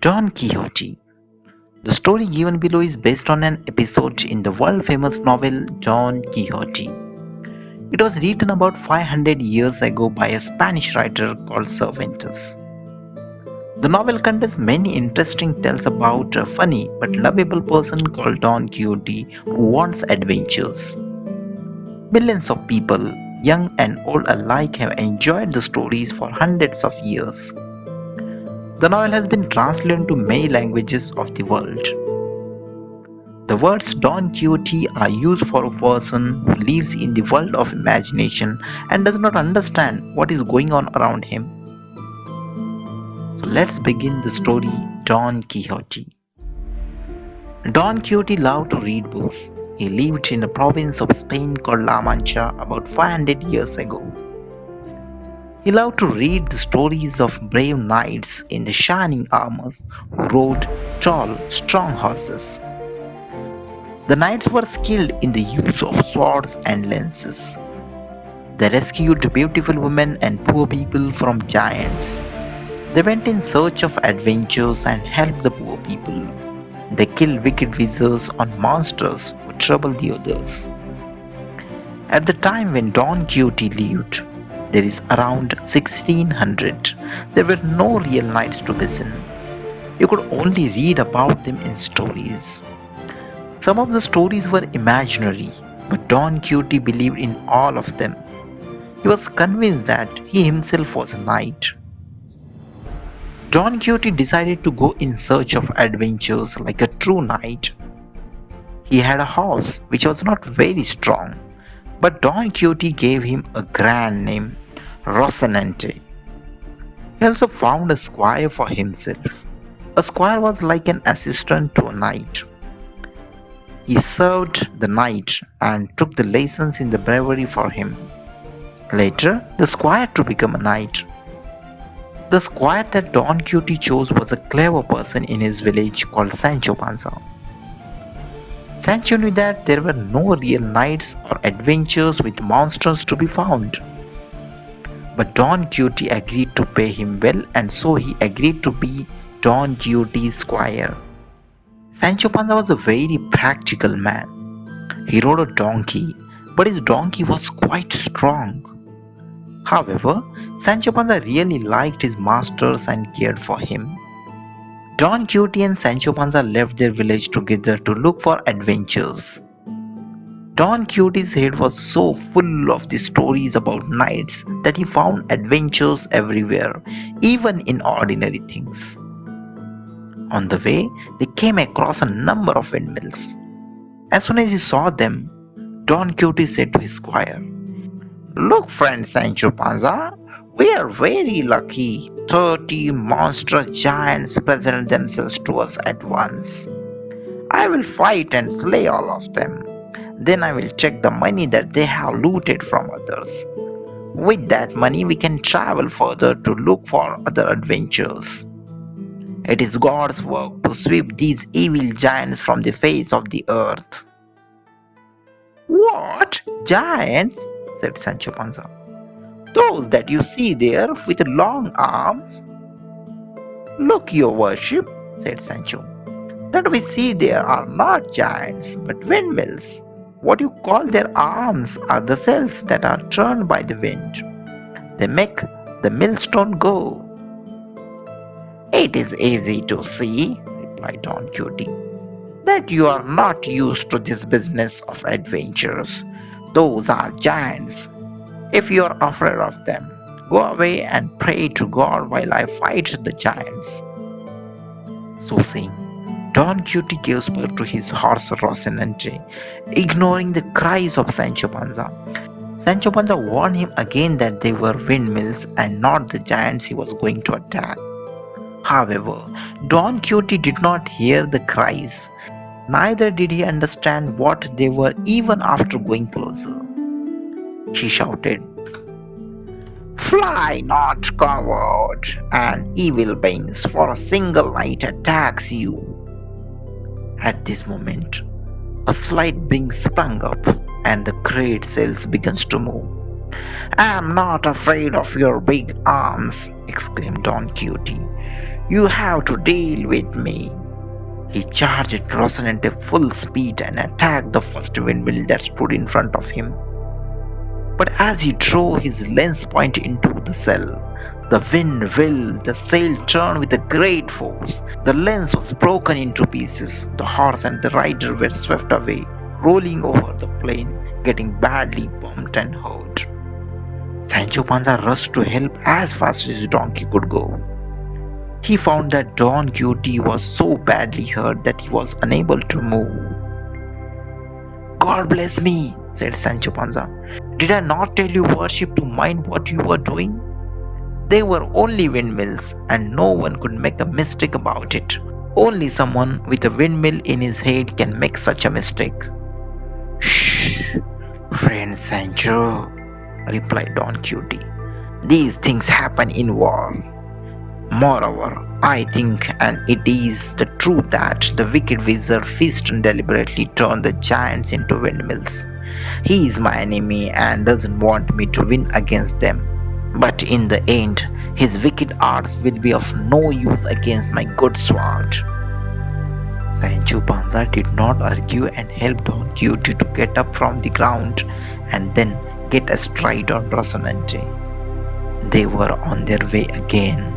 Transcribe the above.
Don Quixote. The story given below is based on an episode in the world famous novel Don Quixote. It was written about 500 years ago by a Spanish writer called Cervantes. The novel contains many interesting tales about a funny but lovable person called Don Quixote who wants adventures. Millions of people, young and old alike, have enjoyed the stories for hundreds of years. The novel has been translated into many languages of the world. The words Don Quixote are used for a person who lives in the world of imagination and does not understand what is going on around him. So let's begin the story Don Quixote. Don Quixote loved to read books. He lived in a province of Spain called La Mancha about 500 years ago. He loved to read the stories of brave knights in the shining armors who rode tall, strong horses. The knights were skilled in the use of swords and lances. They rescued beautiful women and poor people from giants. They went in search of adventures and helped the poor people. They killed wicked wizards and monsters who troubled the others. At the time when Don Quixote lived, there is around 1600, there were no real knights to be seen. You could only read about them in stories. Some of the stories were imaginary, but Don Quixote believed in all of them. He was convinced that he himself was a knight. Don Quixote decided to go in search of adventures like a true knight. He had a horse which was not very strong, but Don Quixote gave him a grand name, Rocinante. He also found a squire for himself. A squire was like an assistant to a knight. He served the knight and took the lessons in the bravery for him. Later, the squire to become a knight. The squire that Don Quixote chose was a clever person in his village called Sancho Panza. Sancho knew that there were no real knights or adventures with monsters to be found. But Don Quixote agreed to pay him well, and so he agreed to be Don Quixote's squire. Sancho Panza was a very practical man. He rode a donkey, but his donkey was quite strong. However, Sancho Panza really liked his masters and cared for him. Don Quixote and Sancho Panza left their village together to look for adventures. Don Quixote's head was so full of the stories about knights that he found adventures everywhere, even in ordinary things. On the way, they came across a number of windmills. As soon as he saw them, Don Quixote said to his squire, "Look, friend Sancho Panza, we are very lucky. 30 monstrous giants present themselves to us at once. I will fight and slay all of them. Then I will take the money that they have looted from others. With that money, we can travel further to look for other adventures. It is God's work to sweep these evil giants from the face of the earth." "What? Giants?" said Sancho Panza. "Those that you see there with long arms?" "Look, your worship," said Sancho. "That we see there are not giants, but windmills. What you call their arms are the sails that are turned by the wind. They make the millstone go." "It is easy to see," replied Don Quixote, "that you are not used to this business of adventures. Those are giants. If you are afraid of them, go away and pray to God while I fight the giants." So saying, Don Quixote gave spur to his horse Rocinante, ignoring the cries of Sancho Panza. Sancho Panza warned him again that they were windmills and not the giants he was going to attack. However, Don Quixote did not hear the cries. Neither did he understand what they were even after going closer. He shouted, "Fly not, coward, and evil beings, for a single knight attacks you." At this moment, a slight breeze sprang up, and the great sails began to move. "I am not afraid of your big arms," exclaimed Don Quixote. You have to deal with me. He charged at Rocinante full speed and attacked the first windmill that stood in front of him. But as he drove his lance point into the sail, the wind willed the sail turned with a great force. The lance was broken into pieces. The horse and the rider were swept away, rolling over the plain, getting badly bumped and hurt. Sancho Panza rushed to help as fast as his donkey could go. He found that Don Quixote was so badly hurt that he was unable to move. God bless me, said Sancho Panza. Did I not tell you, worship, to mind what you were doing? They were only windmills, and no one could make a mistake about it. Only someone with a windmill in his head can make such a mistake. Shh, friend Sancho, replied Don Quixote. These things happen in war. Moreover, I think, and it is the truth, that the wicked wizard Fiston deliberately turned the giants into windmills. He is my enemy and doesn't want me to win against them. But in the end, his wicked arts will be of no use against my good sword. Sancho Panza did not argue and helped Don Quixote to get up from the ground and then get astride on Rocinante. They were on their way again.